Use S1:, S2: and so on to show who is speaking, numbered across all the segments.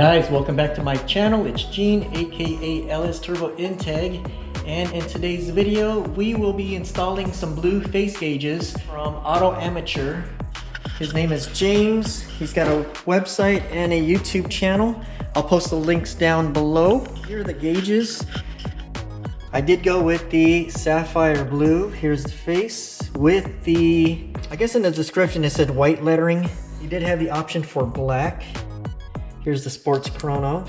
S1: guys, welcome back to my channel. It's Gene, aka LS Turbo Integ, and in today's video we will be installing some blue face gauges from AutoAmateur. His name is James. He's got a website and a YouTube channel. I'll post the links down below. Here are the gauges. I did go with the sapphire blue. Here's the face with the, I guess in the description it said white lettering. You did have the option for black. Here's the sports chrono.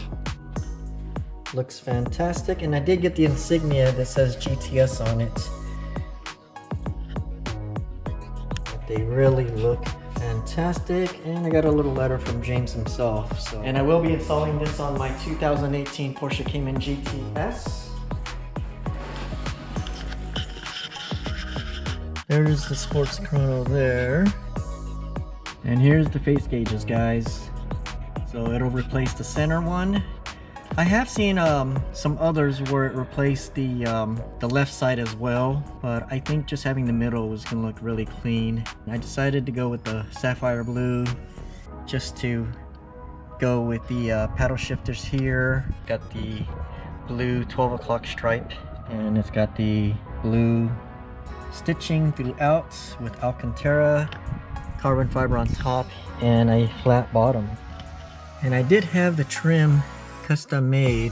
S1: Looks fantastic. And I did get the insignia that says GTS on it. They really look fantastic. And I got a little letter from James himself. And I will be installing this on my 2018 Porsche Cayman GTS. There's the sports chrono there. And here's the face gauges, guys. So it'll replace the center one. I have seen some others where it replaced the left side as well, but I think just having the middle was gonna look really clean. I decided to go with the sapphire blue just to go with the paddle shifters here. Got the blue 12 o'clock stripe, and it's got the blue stitching throughout with Alcantara, carbon fiber on top, and a flat bottom. And I did have the trim custom made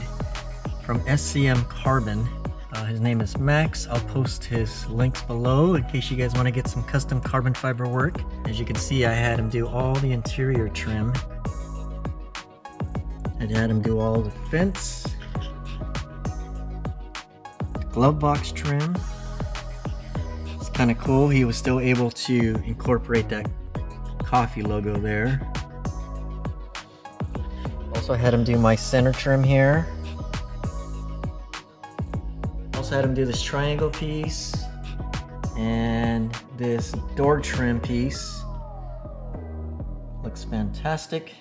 S1: from SCM Carbon. His name is Max. I'll post his links below in case you guys want to get some custom carbon fiber work. As you can see, I had him do all the interior trim. I had him do all the fence, glove box trim. It's kind of cool. He was still able to incorporate that coffee logo there. Also had him do my center trim here. Also had him do this triangle piece and this door trim piece. Looks fantastic.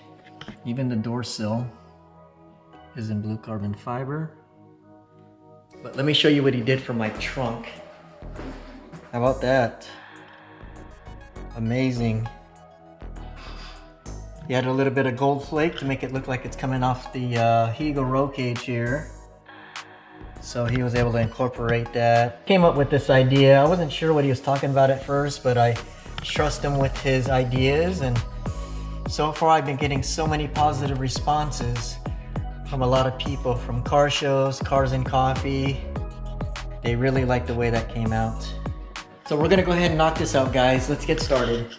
S1: Even the door sill is in blue carbon fiber. But let me show you what he did for my trunk. How about that? Amazing. He had a little bit of gold flake to make it look like it's coming off the Hego roll cage here. So he was able to incorporate that. Came up with this idea. I wasn't sure what he was talking about at first, but I trust him with his ideas. And so far I've been getting so many positive responses from a lot of people from car shows, Cars and Coffee. They really like the way that came out. So we're gonna go ahead and knock this out, guys. Let's get started.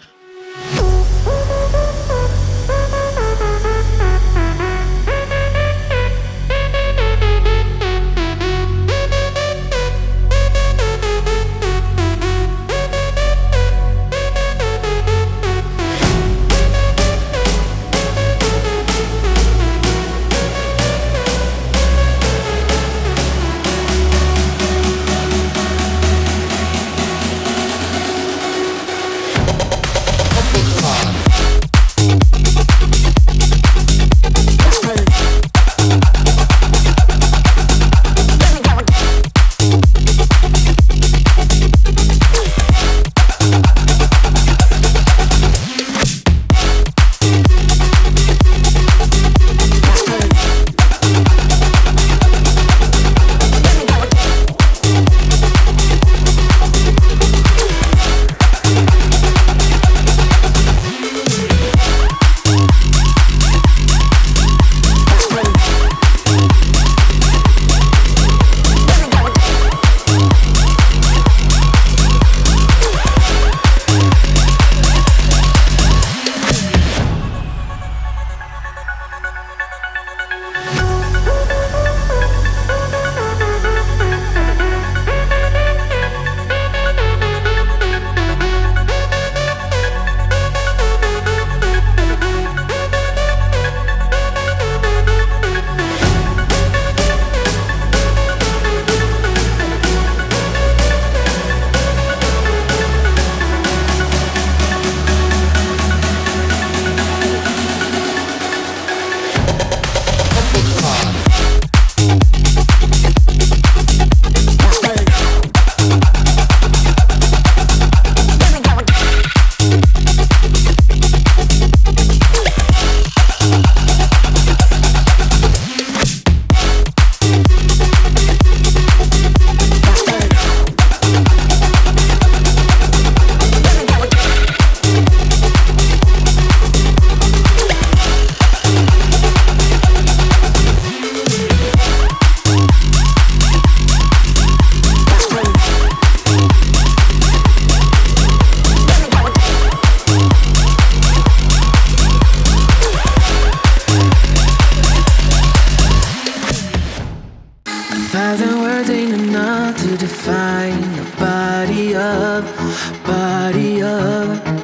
S2: to find a body up,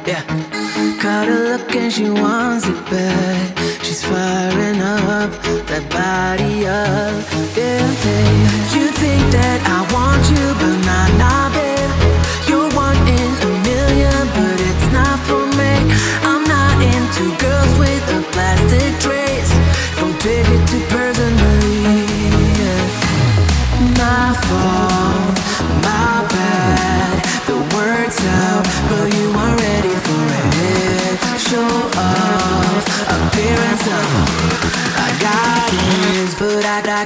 S2: yeah. Caught her look and she wants it back. She's firing up that body up, yeah, babe. You think that I want you, but nah, babe. You're one in a million, but it's not for me. I'm not into girls with a plastic trace. Don't take it too personally, yeah. My fault, my bad. The word's out, but you aren't ready for it. Show off, appearance of I got this, but I got.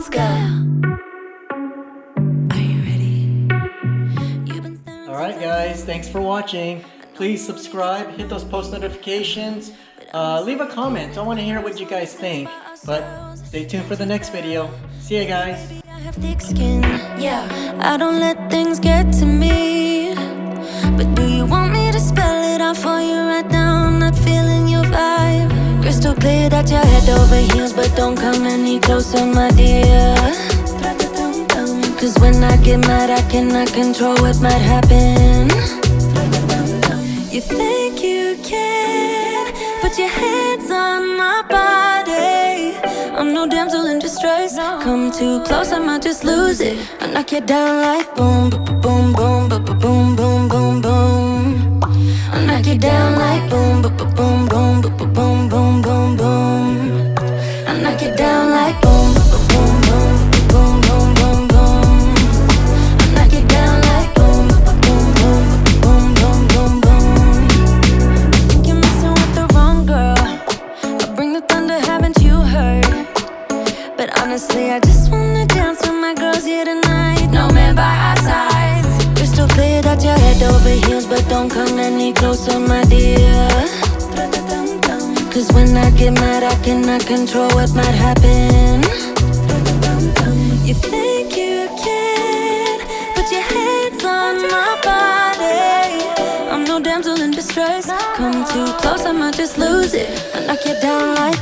S2: let's go. Are you ready?
S1: Alright guys, thanks for watching. Please subscribe, hit those post notifications, leave a comment. I want to hear what you guys think. But stay tuned for the next video. See ya guys.
S2: I have thick skin, yeah. I don't let things get to me. But do you want me to spell it out for you right now? I'm not feeling your vibe. Crystal clear that you're head over heels, but don't come any closer, my dear. Cause when I get mad, I cannot control what might happen. You think you can put your hands on my body. I'm no damsel in distress. Come too close, I might just lose it. I knock you down like boom, boom, boom, boom, boom, boom, boom, boom. I knock you down like boom, boom, boom, boom, boom, boom, boom, boom. I knock you down like boom, boom, boom, boom, boom, boom, boom. I knock you down like boom, boom, boom, boom, boom, boom, boom. I think you're messing with the wrong girl. I bring the thunder, haven't you heard? But honestly, I just wanna dance with my girls here tonight. No man by our sides. Crystal clear that you're head over heels, but don't come any closer, my dear. Cause when I get mad, I cannot control what might happen. You think you can put your hands on my body. I'm no damsel in distress. Come too close, I might just lose it. I knock you down like